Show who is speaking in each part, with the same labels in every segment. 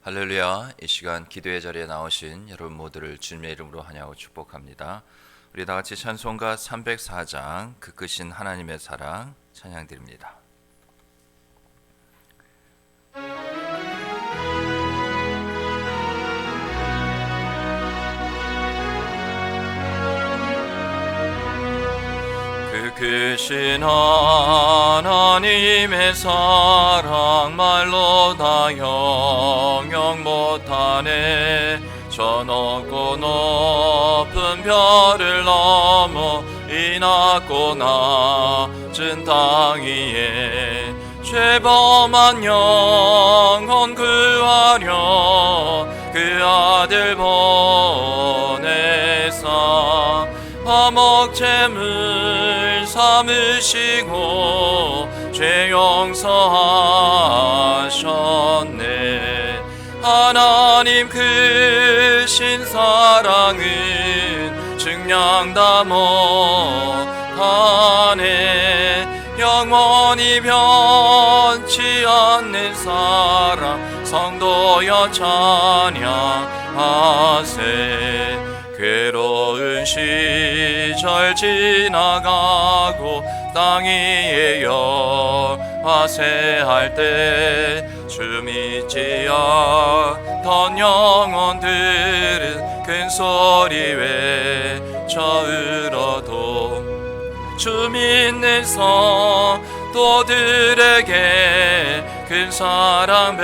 Speaker 1: 할렐루야. 이 시간 기도의 자리에 나오신 여러분 모두를 주님의 이름으로 환영하고 축복합니다. 우리 다 같이 찬송가 304장 그 크신 하나님의 사랑 찬양드립니다. 그 크신 하나님의 사랑 말로 다 형용 못하네. 저 높고 높은 별을 넘어 이 낮고 낮은 땅 위에 죄범한 영혼 구하려 그 아들 보내사 화목제물 삼으시고 죄 용서하셨네. 하나님 크신 사랑은 증량다 못하네. 영원히 변치 않는 사랑 성도여 찬양하세. 괴로운 시절 지나가고 땅 위에 여하세할 때 주 믿지 않던 영혼들은 큰 소리 외쳐 울어도 주 믿는 성도들에게 큰 사랑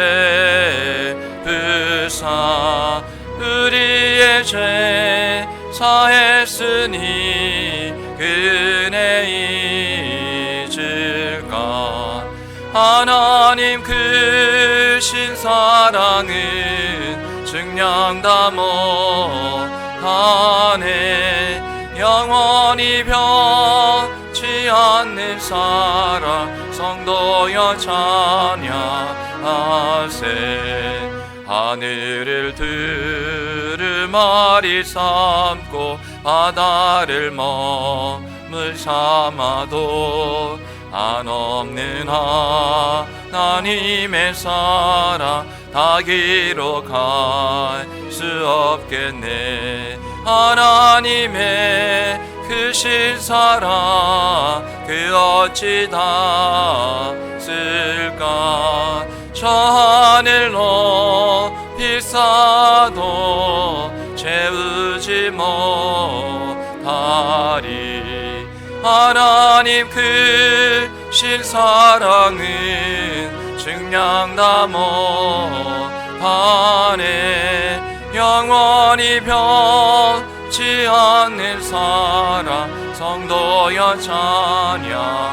Speaker 1: 베푸사 우리의 죄 사했으니 은혜 잊을까. 하나님 크신 사랑은 증량다 못하네. 영원히 변치 않는 사랑 성도여 찬양하세. 하늘을 두루마리 삼고 바다를 머물 삼아도 한없는 하나님의 사랑 다 기록할 수 없겠네. 하나님의 크신 사랑 그 어찌 다 쓸까. 저 하늘 높이 쌓아도 채우지 못하리. 하나님 크신 사랑은 증량다 못하네. 영원히 변치 않는 사랑 성도여 찬양하세.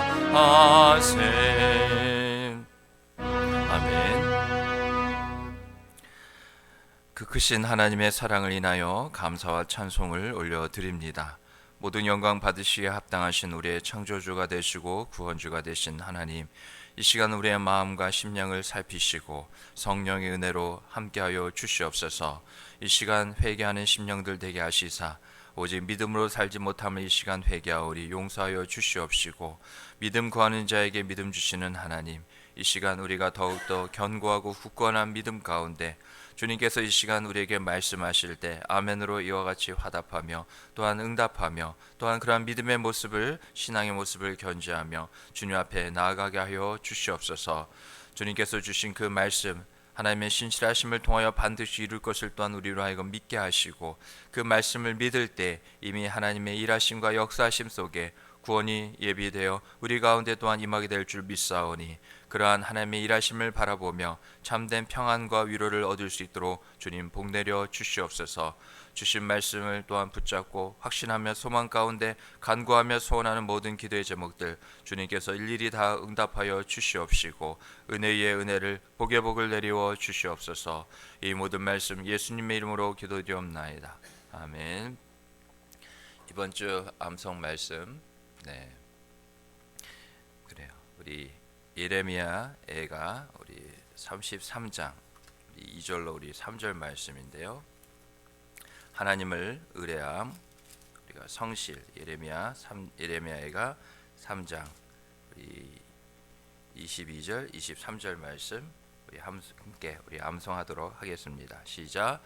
Speaker 1: 그 크신 하나님의 사랑을 인하여 감사와 찬송을 올려드립니다. 모든 영광 받으시기에 합당하신 우리의 창조주가 되시고 구원주가 되신 하나님, 이 시간 우리의 마음과 심령을 살피시고 성령의 은혜로 함께하여 주시옵소서. 이 시간 회개하는 심령들 되게 하시사 오직 믿음으로 살지 못함을 이 시간 회개하오리 용서하여 주시옵시고, 믿음 구하는 자에게 믿음 주시는 하나님, 이 시간 우리가 더욱더 견고하고 굳건한 믿음 가운데 주님께서 이 시간 우리에게 말씀하실 때 아멘으로 이와 같이 화답하며 또한 응답하며 또한 그러한 믿음의 모습을, 신앙의 모습을 견지하며 주님 앞에 나아가게 하여 주시옵소서. 주님께서 주신 그 말씀, 하나님의 신실하심을 통하여 반드시 이룰 것을 또한 우리로 하여금 믿게 하시고, 그 말씀을 믿을 때 이미 하나님의 일하심과 역사하심 속에 구원이 예비되어 우리 가운데 또한 임하게 될 줄 믿사오니, 그러한 하나님의 일하심을 바라보며 참된 평안과 위로를 얻을 수 있도록 주님 복내려 주시옵소서. 주신 말씀을 또한 붙잡고 확신하며 소망 가운데 간구하며 소원하는 모든 기도의 제목들 주님께서 일일이 다 응답하여 주시옵시고 은혜 위에 은혜를 복에 복을 내리워 주시옵소서. 이 모든 말씀 예수님의 이름으로 기도드리옵나이다. 아멘. 이번 주 암송 말씀, 그래요. 우리 예레미야 애가 우리 33장 2절로 우리 3절 말씀인데요. 하나님을 의뢰함, 우리가 성실, 예레미야 애가 3장 우리 22절 23절 말씀 함께 우리 암송하도록 하겠습니다. 시작.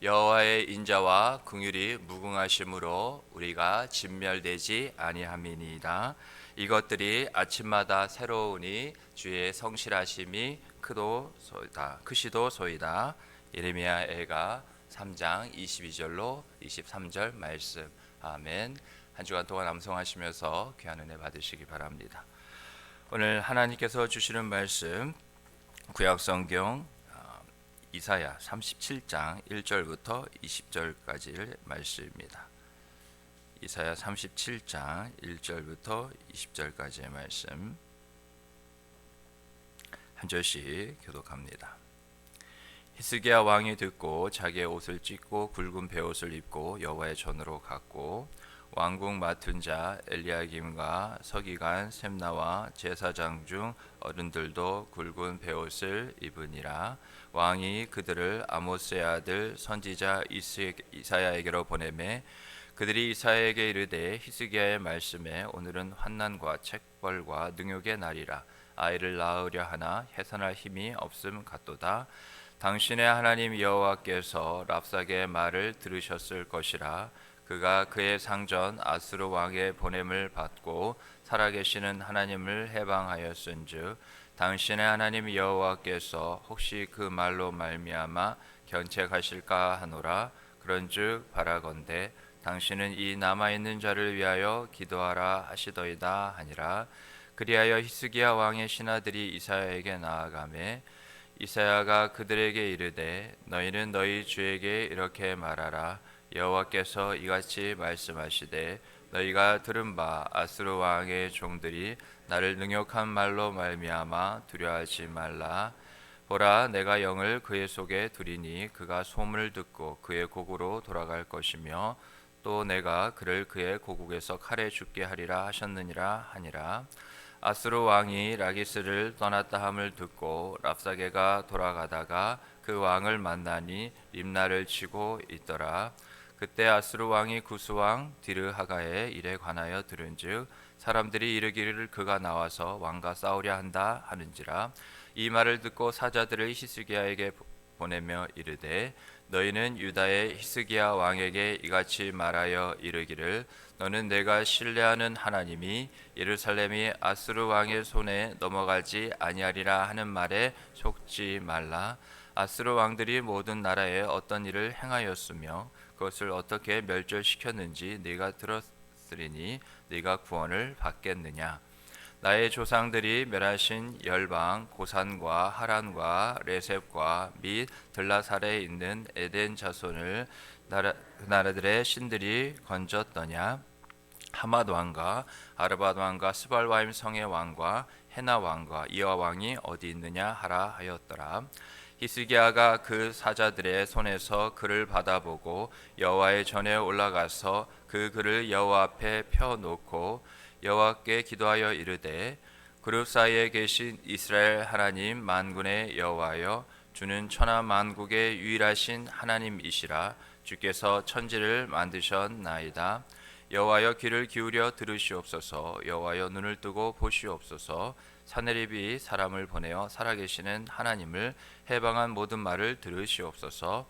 Speaker 1: 여호와의 인자와 긍휼이 무궁하심으로 우리가 진멸되지 아니함이니이다. 이것들이 아침마다 새로우니 주의 성실하심이 크시도소이다. 예레미야 애가 3장 22절로 23절 말씀. 아멘. 한 주간 동안 암송하시면서 귀한 은혜 받으시기 바랍니다. 오늘 하나님께서 주시는 말씀 구약성경 이사야 37장 1절부터 20절까지의 말씀입니다. 이사야 37장 1절부터 20절까지의 말씀 한 절씩 교독합니다. 히스기야 왕이 듣고 자기의 옷을 찢고 굵은 베옷을 입고 여호와의 전으로 갔고 왕궁 맡은 자 엘리야김과 서기관 셈나와 제사장 중 어른들도 굵은 베옷을 입으니라. 왕이 그들을 아모스의 아들 선지자 이사야에게로 보내매 그들이 이사야에게 이르되 히스기야의 말씀에 오늘은 환난과 책벌과 능욕의 날이라. 아이를 낳으려 하나 해산할 힘이 없음 같도다. 당신의 하나님 여호와께서 랍사게의 말을 들으셨을 것이라. 그가 그의 상전 아스루 왕의 보냄을 받고 살아계시는 하나님을 해방하였은즉 당신의 하나님 여호와께서 혹시 그 말로 말미암아 견책하실까 하노라. 그런즉 바라건대 당신은 이 남아있는 자를 위하여 기도하라 하시더이다 하니라. 그리하여 히스기야 왕의 신하들이 이사야에게 나아가매 이사야가 그들에게 이르되 너희는 너희 주에게 이렇게 말하라. 여호와께서 이같이 말씀하시되 너희가 들은 바 아스루 왕의 종들이 나를 능욕한 말로 말미암아 두려워하지 말라. 보라, 내가 영을 그의 속에 두리니 그가 소문을 듣고 그의 고국으로 돌아갈 것이며 또 내가 그를 그의 고국에서 칼에 죽게 하리라 하셨느니라 하니라. 아스루 왕이 라기스를 떠났다 함을 듣고 랍사게가 돌아가다가 그 왕을 만나니 림나를 치고 있더라. 그때 아스루 왕이 구스왕 디르하가의 일에 관하여 들은즉 사람들이 이르기를 그가 나와서 왕과 싸우려 한다 하는지라. 이 말을 듣고 사자들을 히스기야에게 보내며 이르되 너희는 유다의 히스기야 왕에게 이같이 말하여 이르기를 너는 내가 신뢰하는 하나님이 예루살렘이 아스루 왕의 손에 넘어가지 아니하리라 하는 말에 속지 말라. 아스루 왕들이 모든 나라에 어떤 일을 행하였으며 그것을 어떻게 멸절시켰는지 네가 들었으리니 네가 구원을 받겠느냐. 나의 조상들이 멸하신 열방 고산과 하란과 레셉과 및 들라살에 있는 에덴 자손을 나라들의 신들이 건졌더냐. 하맛 왕과 아르밧 왕과 스발와임 성의 왕과 헤나 왕과 이와 왕이 어디 있느냐 하라 하였더라. 히스기야가 그 사자들의 손에서 글을 받아보고 여호와의 전에 올라가서 그 글을 여호와 앞에 펴놓고 여호와께 기도하여 이르되 그룹 사이에 계신 이스라엘 하나님 만군의 여호와여 주는 천하 만국의 유일하신 하나님이시라. 주께서 천지를 만드셨나이다. 여호와여 귀를 기울여 들으시옵소서. 여호와여 눈을 뜨고 보시옵소서. 사내립이 사람을 보내어 살아계시는 하나님을 해방한 모든 말을 들으시옵소서.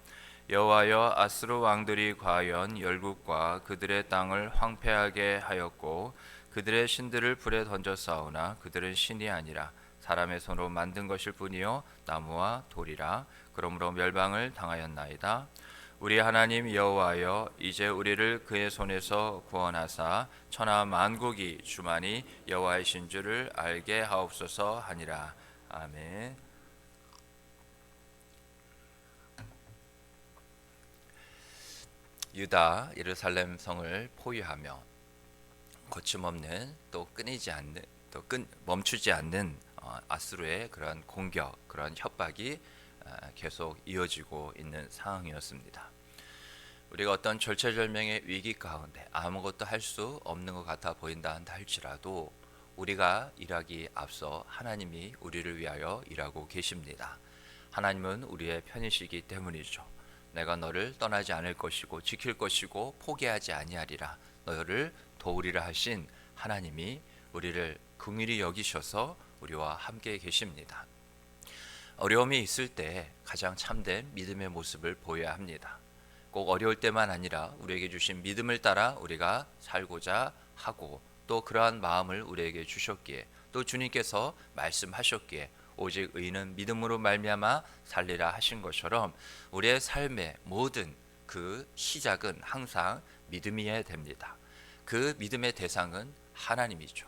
Speaker 1: 여호와여 아스루 왕들이 과연 열국과 그들의 땅을 황폐하게 하였고 그들의 신들을 불에 던져 싸우나 그들은 신이 아니라 사람의 손으로 만든 것일 뿐이요 나무와 돌이라. 그러므로 멸망을 당하였나이다. 우리 하나님 여호와여 이제 우리를 그의 손에서 구원하사 천하 만국이 주만이 여호와이신 줄을 알게 하옵소서 하니라. 아멘. 유다 예루살렘 성을 포위하며 거침없는 또 끊이지 않는 멈추지 않는 아수르의 그런 공격, 그런 협박이 계속 이어지고 있는 상황이었습니다. 우리가 어떤 절체절명의 위기 가운데 아무것도 할 수 없는 것 같아 보인다 한다 할지라도 우리가 일하기 앞서 하나님이 우리를 위하여 일하고 계십니다. 하나님은 우리의 편이시기 때문이죠. 내가 너를 떠나지 않을 것이고 지킬 것이고 포기하지 아니하리라. 너를 도우리라 하신 하나님이 우리를 긍휼히 여기셔서 우리와 함께 계십니다. 어려움이 있을 때 가장 참된 믿음의 모습을 보여야 합니다. 꼭 어려울 때만 아니라 우리에게 주신 믿음을 따라 우리가 살고자 하고, 또 그러한 마음을 우리에게 주셨기에, 또 주님께서 말씀하셨기에 오직 의인은 믿음으로 말미암아 살리라 하신 것처럼 우리의 삶의 모든 그 시작은 항상 믿음이어야 됩니다. 그 믿음의 대상은 하나님이죠.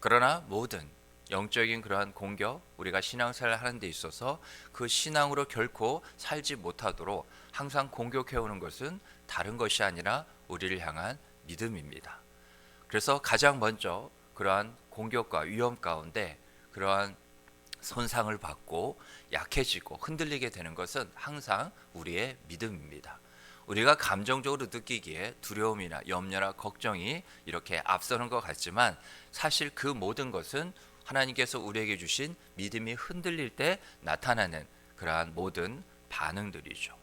Speaker 1: 그러나 모든 영적인 그러한 공격, 우리가 신앙생활을 하는 데 있어서 그 신앙으로 결코 살지 못하도록 항상 공격해오는 것은 다른 것이 아니라 우리를 향한 믿음입니다. 그래서 가장 먼저 그러한 공격과 위험 가운데 그러한 손상을 받고 약해지고 흔들리게 되는 것은 항상 우리의 믿음입니다. 우리가 감정적으로 느끼기에 두려움이나 염려나 걱정이 이렇게 앞서는 것 같지만, 사실 그 모든 것은 하나님께서 우리에게 주신 믿음이 흔들릴 때 나타나는 그러한 모든 반응들이죠.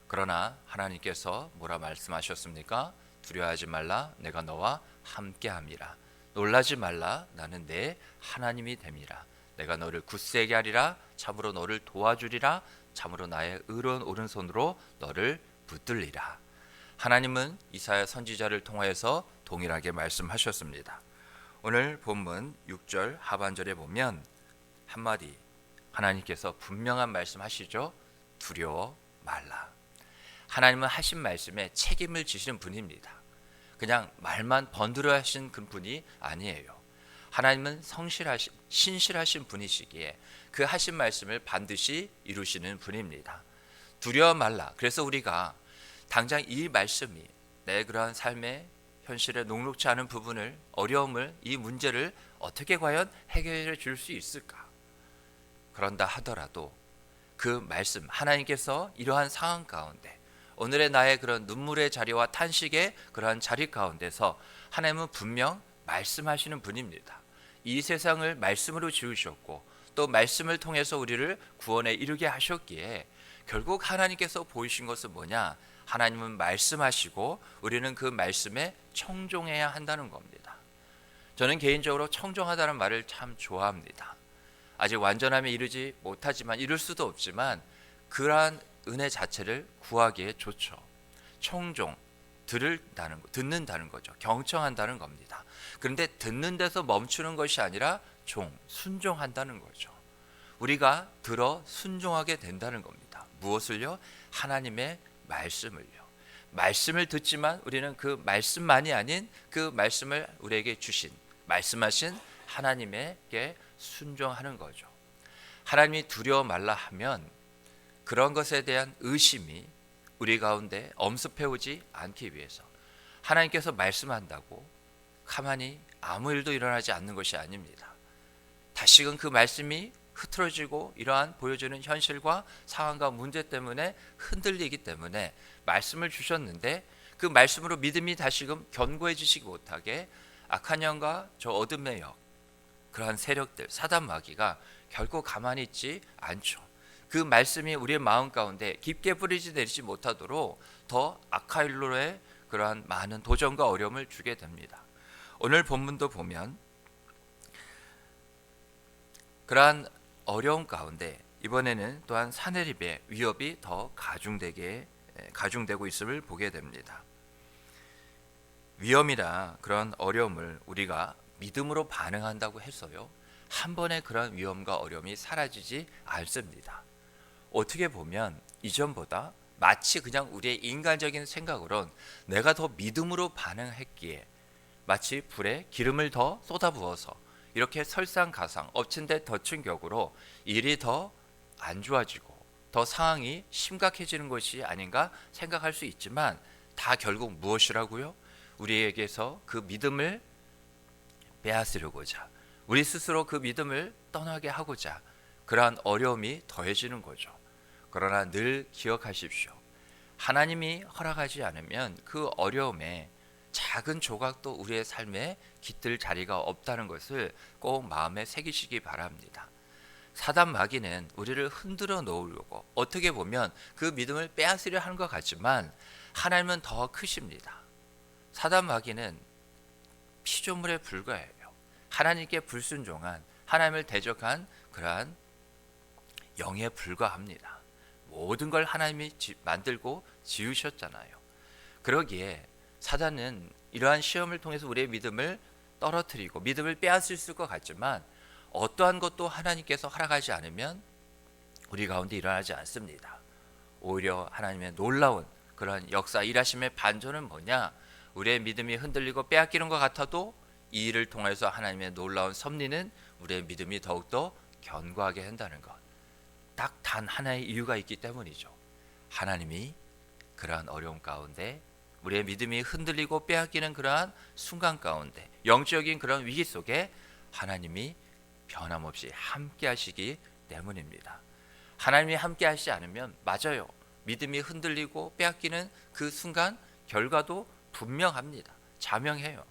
Speaker 1: 그러나 하나님께서 뭐라 말씀하셨습니까? 두려워하지 말라, 내가 너와 함께함이라. 놀라지 말라, 나는 내 하나님이 됨이라. 내가 너를 굳세게 하리라. 참으로 너를 도와주리라. 참으로 나의 의로운 오른손으로 너를 붙들리라. 하나님은 이사야 선지자를 통하여서 동일하게 말씀하셨습니다. 오늘 본문 6절 하반절에 보면 한마디 하나님께서 분명한 말씀하시죠. 두려워 말라. 하나님은 하신 말씀에 책임을 지시는 분입니다. 그냥 말만 번들어 하신 그 분이 아니에요. 하나님은 신실하신 분이시기에 그 하신 말씀을 반드시 이루시는 분입니다. 두려워 말라. 그래서 우리가 당장 이 말씀이 내 그러한 삶의 현실에 녹록지 않은 부분을, 어려움을, 이 문제를 어떻게 과연 해결해 줄 수 있을까? 그런다 하더라도 그 말씀, 하나님께서 이러한 상황 가운데, 오늘의 나의 그런 눈물의 자리와 탄식의 그러한 자리 가운데서 하나님은 분명 말씀하시는 분입니다. 이 세상을 말씀으로 지으셨고 또 말씀을 통해서 우리를 구원에 이르게 하셨기에 결국 하나님께서 보이신 것은 뭐냐? 하나님은 말씀하시고 우리는 그 말씀에 청종해야 한다는 겁니다. 저는 개인적으로 청종하다는 말을 참 좋아합니다. 아직 완전함에 이르지 못하지만, 이룰 수도 없지만 그러한 은혜 자체를 구하기에 좋죠. 청종, 듣는다는 거죠. 경청한다는 겁니다. 그런데 듣는 데서 멈추는 것이 아니라 순종한다는 거죠. 우리가 들어 순종하게 된다는 겁니다. 무엇을요? 하나님의 말씀을요. 말씀을 듣지만 우리는 그 말씀만이 아닌 그 말씀을 우리에게 주신, 말씀하신 하나님에게 순종하는 거죠. 하나님이 두려워 말라 하면 그런 것에 대한 의심이 우리 가운데 엄습해오지 않기 위해서 하나님께서 말씀한다고 가만히 아무 일도 일어나지 않는 것이 아닙니다. 다시금 그 말씀이 흐트러지고 이러한 보여주는 현실과 상황과 문제 때문에 흔들리기 때문에 말씀을 주셨는데 그 말씀으로 믿음이 다시금 견고해지지 못하게 악한 영과 저 어둠의 역, 그러한 세력들, 사단 마귀가 결코 가만히 있지 않죠. 그 말씀이 우리의 마음 가운데 깊게 뿌리지 내리지 못하도록 더 악한 일로의 그러한 많은 도전과 어려움을 주게 됩니다. 오늘 본문도 보면 그러한 어려움 가운데 이번에는 또한 사내립의 위협이 더 가중되고 있음을 보게 됩니다. 위험이나 그런 어려움을 우리가 믿음으로 반응한다고 해서요, 한 번에 그런 위험과 어려움이 사라지지 않습니다. 어떻게 보면 이전보다 마치 그냥 우리의 인간적인 생각으론 내가 더 믿음으로 반응했기에 마치 불에 기름을 더 쏟아부어서 이렇게 설상가상 엎친 데 덮친 격으로 일이 더 안 좋아지고 더 상황이 심각해지는 것이 아닌가 생각할 수 있지만, 다 결국 무엇이라고요? 우리에게서 그 믿음을 빼앗으려고자, 우리 스스로 그 믿음을 떠나게 하고자 그러한 어려움이 더해지는 거죠. 그러나 늘 기억하십시오. 하나님이 허락하지 않으면 그 어려움에 작은 조각도 우리의 삶에 깃들 자리가 없다는 것을 꼭 마음에 새기시기 바랍니다. 사단 마귀는 우리를 흔들어 놓으려고 어떻게 보면 그 믿음을 빼앗으려 하는 것 같지만 하나님은 더 크십니다. 사단 마귀는 피조물에 불과해요. 하나님께 불순종한, 하나님을 대적한 그러한 영에 불과합니다. 모든 걸 하나님이 만들고 지으셨잖아요. 그러기에 사단은 이러한 시험을 통해서 우리의 믿음을 떨어뜨리고 믿음을 빼앗을 것 같지만 어떠한 것도 하나님께서 허락하지 않으면 우리 가운데 일어나지 않습니다. 오히려 하나님의 놀라운 그런 역사 일하심의 반전은 뭐냐? 우리의 믿음이 흔들리고 빼앗기는 것 같아도 이 일을 통해서 하나님의 놀라운 섭리는 우리의 믿음이 더욱더 견고하게 한다는 것. 딱 단 하나의 이유가 있기 때문이죠. 하나님이 그러한 어려움 가운데 우리의 믿음이 흔들리고 빼앗기는 그러한 순간 가운데 영적인 그런 위기 속에 하나님이 변함없이 함께 하시기 때문입니다. 하나님이 함께 하시지 않으면 맞아요. 믿음이 흔들리고 빼앗기는 그 순간 결과도 분명합니다. 자명해요.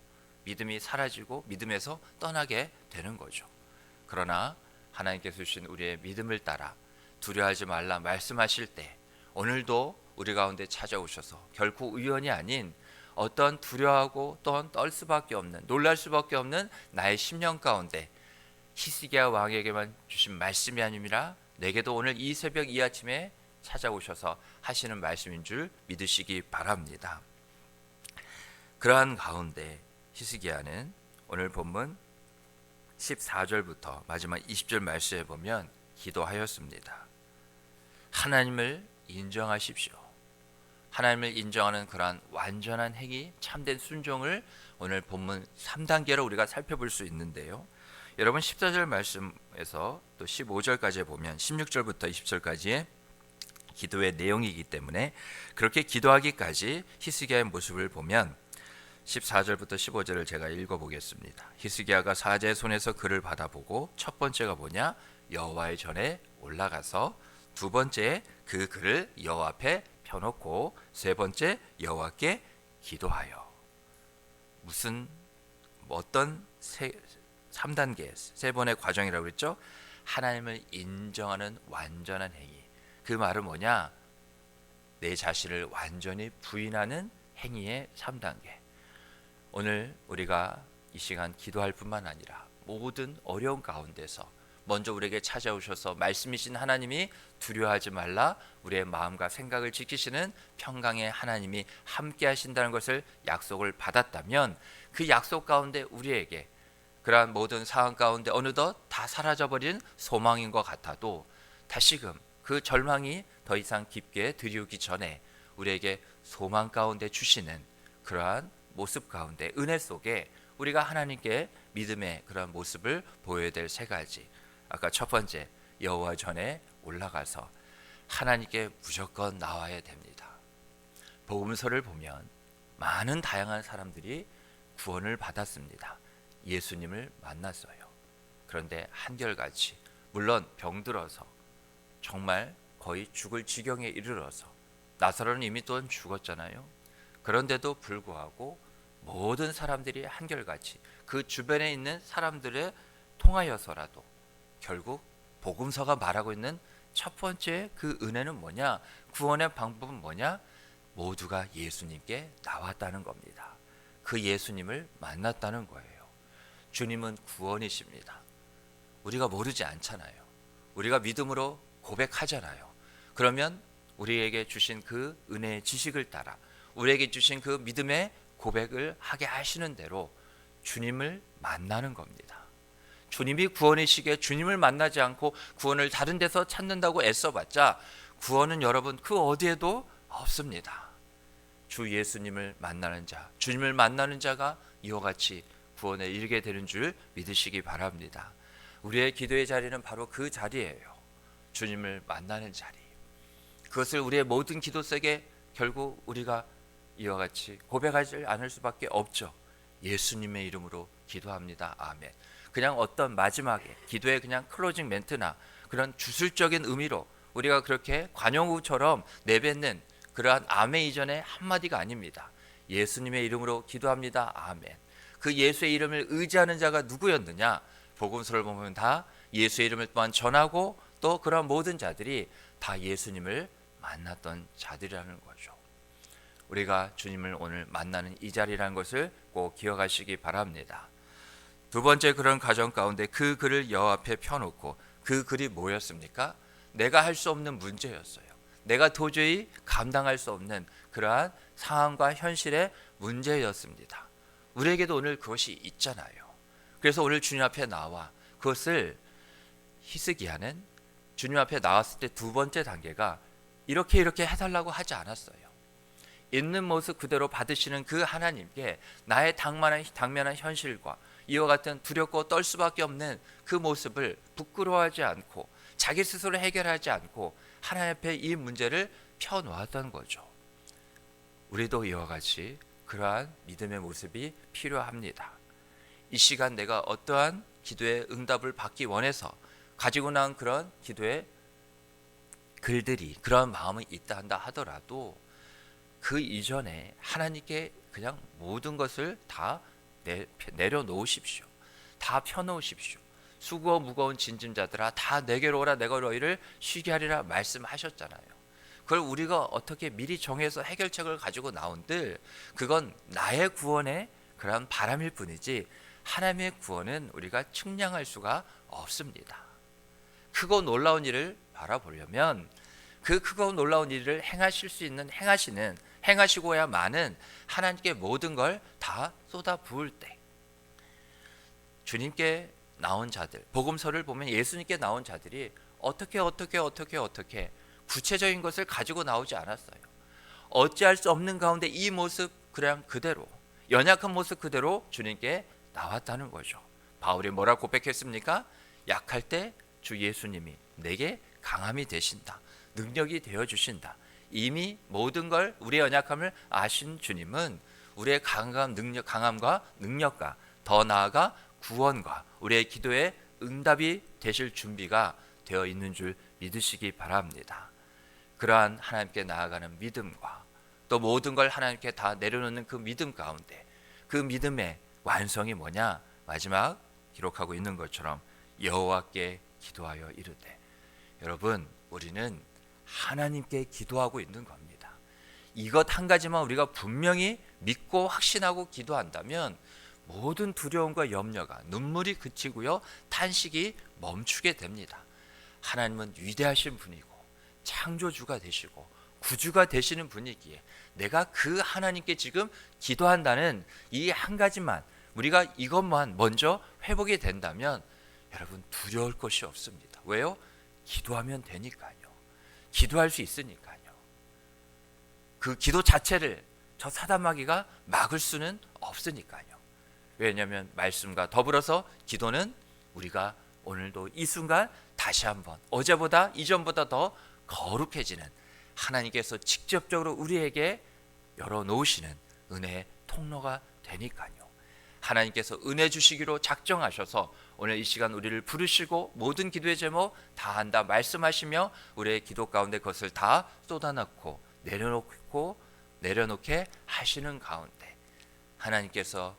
Speaker 1: 믿음이 사라지고 믿음에서 떠나게 되는 거죠. 그러나 하나님께서 주신 우리의 믿음을 따라 두려워하지 말라 말씀하실 때 오늘도 우리 가운데 찾아오셔서 결코 우연이 아닌 어떤 두려워하고 또한 떨 수밖에 없는 놀랄 수밖에 없는 나의 심령 가운데 히스기야 왕에게만 주신 말씀이 아니라 내게도 오늘 이 새벽 이 아침에 찾아오셔서 하시는 말씀인 줄 믿으시기 바랍니다. 그러한 가운데 히스기야는 오늘 본문 14절부터 마지막 20절 말씀에 보면 기도하였습니다. 하나님을 인정하십시오. 하나님을 인정하는 그러한 완전한 행위, 참된 순종을 오늘 본문 3단계로 우리가 살펴볼 수 있는데요. 여러분 14절 말씀에서 또 15절까지 보면 16절부터 20절까지의 기도의 내용이기 때문에 그렇게 기도하기까지 히스기야의 모습을 보면 14절부터 15절을 제가 읽어보겠습니다. 히스기야가 사제의 손에서 글을 받아보고 첫 번째가 뭐냐? 여호와의 전에 올라가서 두 번째 그 글을 여호와 앞에 펴놓고 세 번째 여호와께 기도하여. 무슨 어떤 3단계 세 번의 과정이라고 그랬죠? 하나님을 인정하는 완전한 행위. 그 말은 뭐냐? 내 자신을 완전히 부인하는 행위의 3단계. 오늘 우리가 이 시간 기도할 뿐만 아니라 모든 어려운 가운데서 먼저 우리에게 찾아오셔서 말씀이신 하나님이 두려워하지 말라 우리의 마음과 생각을 지키시는 평강의 하나님이 함께 하신다는 것을 약속을 받았다면 그 약속 가운데 우리에게 그러한 모든 상황 가운데 어느덧 다 사라져버린 소망인 것 같아도 다시금 그 절망이 더 이상 깊게 들이우기 전에 우리에게 소망 가운데 주시는 그러한 모습 가운데 은혜 속에 우리가 하나님께 믿음의 그러한 모습을 보여야 될 세 가지. 아까 첫 번째 여호와 전에 올라가서 하나님께 무조건 나와야 됩니다. 복음서를 보면 많은 다양한 사람들이 구원을 받았습니다. 예수님을 만났어요. 그런데 한결같이 물론 병들어서 정말 거의 죽을 지경에 이르러서 나사로는 이미 또 죽었잖아요. 그런데도 불구하고 모든 사람들이 한결같이 그 주변에 있는 사람들을 통하여서라도 결국 복음서가 말하고 있는 첫 번째 그 은혜는 뭐냐? 구원의 방법은 뭐냐? 모두가 예수님께 나왔다는 겁니다. 그 예수님을 만났다는 거예요. 주님은 구원이십니다. 우리가 모르지 않잖아요. 우리가 믿음으로 고백하잖아요. 그러면 우리에게 주신 그 은혜의 지식을 따라 우리에게 주신 그 믿음의 고백을 하게 하시는 대로 주님을 만나는 겁니다. 주님이 구원이시기에 주님을 만나지 않고 구원을 다른 데서 찾는다고 애써봤자 구원은 여러분 그 어디에도 없습니다. 주 예수님을 만나는 자, 주님을 만나는 자가 이와 같이 구원에 이르게 되는 줄 믿으시기 바랍니다. 우리의 기도의 자리는 바로 그 자리예요. 주님을 만나는 자리. 그것을 우리의 모든 기도 속에 결국 우리가 이와 같이 고백하지 않을 수밖에 없죠. 예수님의 이름으로 기도합니다. 아멘. 그냥 어떤 마지막에 기도의 그냥 클로징 멘트나 그런 주술적인 의미로 우리가 그렇게 관용구처럼 내뱉는 그러한 아멘 이전의 한마디가 아닙니다. 예수님의 이름으로 기도합니다. 아멘. 그 예수의 이름을 의지하는 자가 누구였느냐? 복음서를 보면 다 예수의 이름을 또한 전하고 또 그런 모든 자들이 다 예수님을 만났던 자들이라는 거죠. 우리가 주님을 오늘 만나는 이 자리라는 것을 꼭 기억하시기 바랍니다. 두 번째 그런 가정 가운데 그 글을 여호와 앞에 펴놓고 그 글이 뭐였습니까? 내가 할 수 없는 문제였어요. 내가 도저히 감당할 수 없는 그러한 상황과 현실의 문제였습니다. 우리에게도 오늘 그것이 있잖아요. 그래서 오늘 주님 앞에 나와 그것을 히스기야는 주님 앞에 나왔을 때 두 번째 단계가 이렇게 해달라고 하지 않았어요. 있는 모습 그대로 받으시는 그 하나님께 나의 당면한 현실과 이와 같은 두렵고 떨 수밖에 없는 그 모습을 부끄러워하지 않고 자기 스스로 해결하지 않고 하나님 앞에 이 문제를 펴놓았던 거죠. 우리도 이와 같이 그러한 믿음의 모습이 필요합니다. 이 시간 내가 어떠한 기도의 응답을 받기 원해서 가지고 나온 그런 기도의 글들이 그런 마음이 있다 한다 하더라도 그 이전에 하나님께 그냥 모든 것을 다 내려놓으십시오. 다 펴놓으십시오. 수고 무거운 짐진자들아 다 내게로 오라 내가 너희를 쉬게 하리라 말씀하셨잖아요. 그걸 우리가 어떻게 미리 정해서 해결책을 가지고 나온들 그건 나의 구원의 그런 바람일 뿐이지 하나님의 구원은 우리가 측량할 수가 없습니다. 크고 놀라운 일을 바라보려면 그 크고 놀라운 일을 행하시고야만은 하나님께 모든 걸 다 쏟아 부을 때 주님께 나온 자들, 복음서를 보면 예수님께 나온 자들이 어떻게 구체적인 것을 가지고 나오지 않았어요. 어찌할 수 없는 가운데 이 모습 그냥 그대로 연약한 모습 그대로 주님께 나왔다는 거죠. 바울이 뭐라고 고백했습니까? 약할 때 주 예수님이 내게 강함이 되신다. 능력이 되어주신다. 이미 모든 걸 우리의 연약함을 아신 주님은 우리의 강함과 능력과 더 나아가 구원과 우리의 기도에 응답이 되실 준비가 되어 있는 줄 믿으시기 바랍니다. 그러한 하나님께 나아가는 믿음과 또 모든 걸 하나님께 다 내려놓는 그 믿음 가운데 그 믿음의 완성이 뭐냐? 마지막 기록하고 있는 것처럼 여호와께 기도하여 이르되. 여러분, 우리는 하나님께 기도하고 있는 겁니다. 이것 한 가지만 우리가 분명히 믿고 확신하고 기도한다면 모든 두려움과 염려가 눈물이 그치고요 탄식이 멈추게 됩니다. 하나님은 위대하신 분이고 창조주가 되시고 구주가 되시는 분이기에 내가 그 하나님께 지금 기도한다는 이 한 가지만 우리가 이것만 먼저 회복이 된다면 여러분 두려울 것이 없습니다. 왜요? 기도하면 되니까요. 기도할 수 있으니까요. 그 기도 자체를 저 사단마귀가 막을 수는 없으니까요. 왜냐하면 말씀과 더불어서 기도는 우리가 오늘도 이 순간 다시 한번 어제보다 이전보다 더 거룩해지는 하나님께서 직접적으로 우리에게 열어놓으시는 은혜의 통로가 되니까요. 하나님께서 은혜 주시기로 작정하셔서 오늘 이 시간 우리를 부르시고 모든 기도의 제목 다 한다 말씀하시며 우리의 기도 가운데 그것을 다 쏟아넣고 내려놓게 하시는 가운데 하나님께서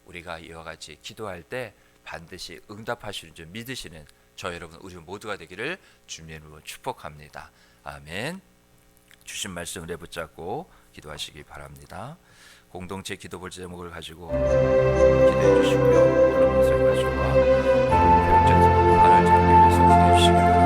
Speaker 1: 우리가 이와 같이 기도할 때 반드시 응답하시는 줄 믿으시는 저 여러분 우리 모두가 되기를 주님으로 축복합니다. 아멘. 주신 말씀을 붙잡고 기도하시기 바랍니다. 공동체 기도볼 제목을 가지고 기도해 주시고요. 오늘 목소리 가지고 교육자 하나님 위해서 기도해 주시기 바랍니다.